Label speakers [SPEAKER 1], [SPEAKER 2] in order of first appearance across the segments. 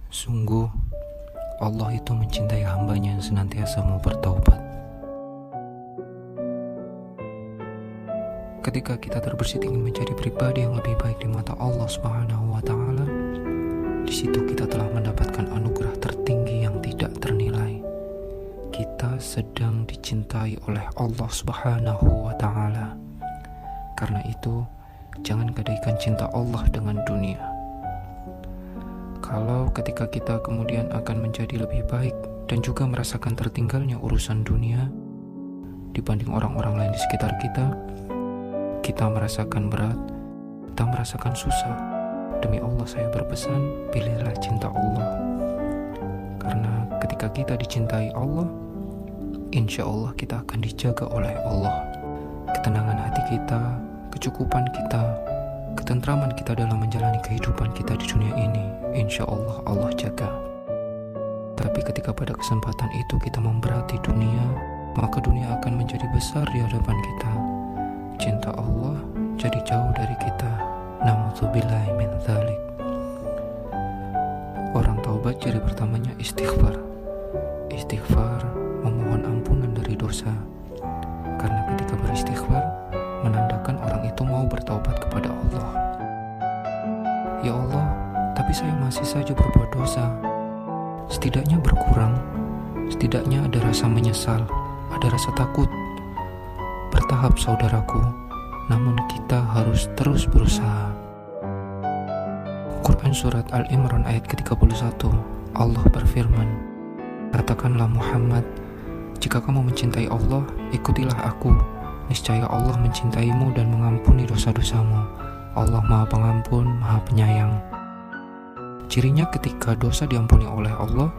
[SPEAKER 1] Sungguh, Allah itu mencintai hambanya yang senantiasa mau bertaubat. Ketika kita terbersit ingin menjadi pribadi yang lebih baik di mata Allah Subhanahu wa Ta'ala, di situ kita telah mendapatkan anugerah tertinggi yang tidak ternilai. Kita sedang dicintai oleh Allah Subhanahu wa Ta'ala. Karena itu, jangan gadaikan cinta Allah dengan dunia. Kalau ketika kita kemudian akan menjadi lebih baik dan juga merasakan tertinggalnya urusan dunia dibanding orang-orang lain di sekitar kita, kita merasakan berat, kita merasakan susah. Demi Allah saya berpesan, pilihlah cinta Allah. Karena ketika kita dicintai Allah, insya Allah kita akan dijaga oleh Allah. Ketenangan hati kita, kecukupan kita, ketentraman kita dalam menjalani kehidupan kita di dunia ini, insya Allah Allah jaga. Tapi ketika pada kesempatan itu kita memberati dunia, maka dunia akan menjadi besar di hadapan kita. Cinta Allah jadi jauh dari kita. Na'udzubillahi min dzalik. Orang taubat ciri pertamanya istighfar. Istighfar memohon ampunan dari dosa. Karena ketika beristighfar menandakan orang itu mau bertaubat kepada Allah. Ya Allah, tapi saya masih saja berbuat dosa. Setidaknya berkurang, setidaknya ada rasa menyesal, ada rasa takut. Bertahap saudaraku, namun kita harus terus berusaha. Quran Surat Al-Imran ayat ke-31, Allah berfirman, katakanlah Muhammad, jika kamu mencintai Allah, ikutilah aku. Niscaya Allah mencintaimu dan mengampuni dosa-dosamu. Allah Maha Pengampun, Maha Penyayang. Cirinya ketika dosa diampuni oleh Allah,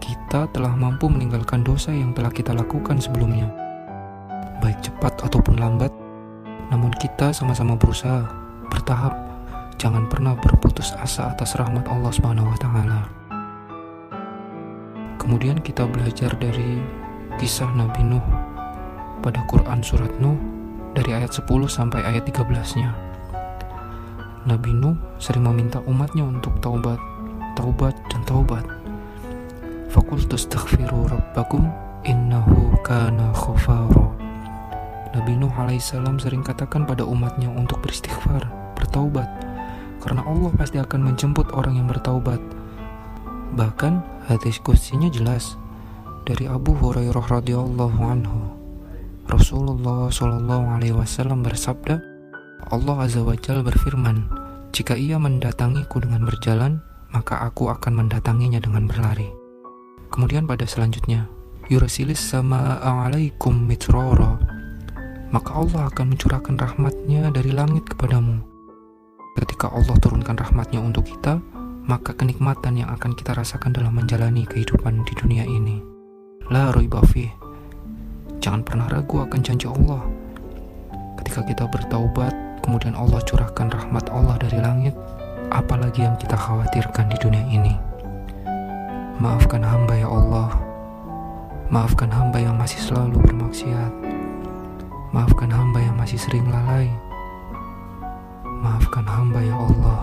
[SPEAKER 1] kita telah mampu meninggalkan dosa yang telah kita lakukan sebelumnya. Baik cepat ataupun lambat, namun kita sama-sama berusaha, bertahap. Jangan pernah berputus asa atas rahmat Allah Subhanahu wa Ta'ala. Kemudian kita belajar dari kisah Nabi Nuh pada Quran Surat Nuh dari ayat 10 sampai ayat 13-nya. Nabi Nuh sering meminta umatnya untuk taubat, dan taubat. Faqultu astaghfiru rabbakum innahu kana ghafara. Nabi Nuh alaihissalam sering katakan pada umatnya untuk beristighfar, bertaubat, karena Allah pasti akan menjemput orang yang bertaubat. Bahkan hadis qudsinya jelas dari Abu Hurairah radhiyallahu anhu. Rasulullah sallallahu alaihi wasallam bersabda, Allah azza wa jalla berfirman, jika ia mendatangiku dengan berjalan, maka aku akan mendatanginya dengan berlari. Kemudian pada selanjutnya, yursilis samaa'a 'alaikum mitrara, maka Allah akan mencurahkan rahmatnya dari langit kepadamu. Ketika Allah turunkan rahmatnya untuk kita, maka kenikmatan yang akan kita rasakan dalam menjalani kehidupan di dunia ini, la raiba fih. Jangan pernah ragu akan janji Allah. Ketika kita bertaubat, kemudian Allah curahkan rahmat Allah dari langit, apalagi yang kita khawatirkan di dunia ini. Maafkan hamba ya Allah. Maafkan hamba yang masih selalu bermaksiat. Maafkan hamba yang masih sering lalai. Maafkan hamba ya Allah.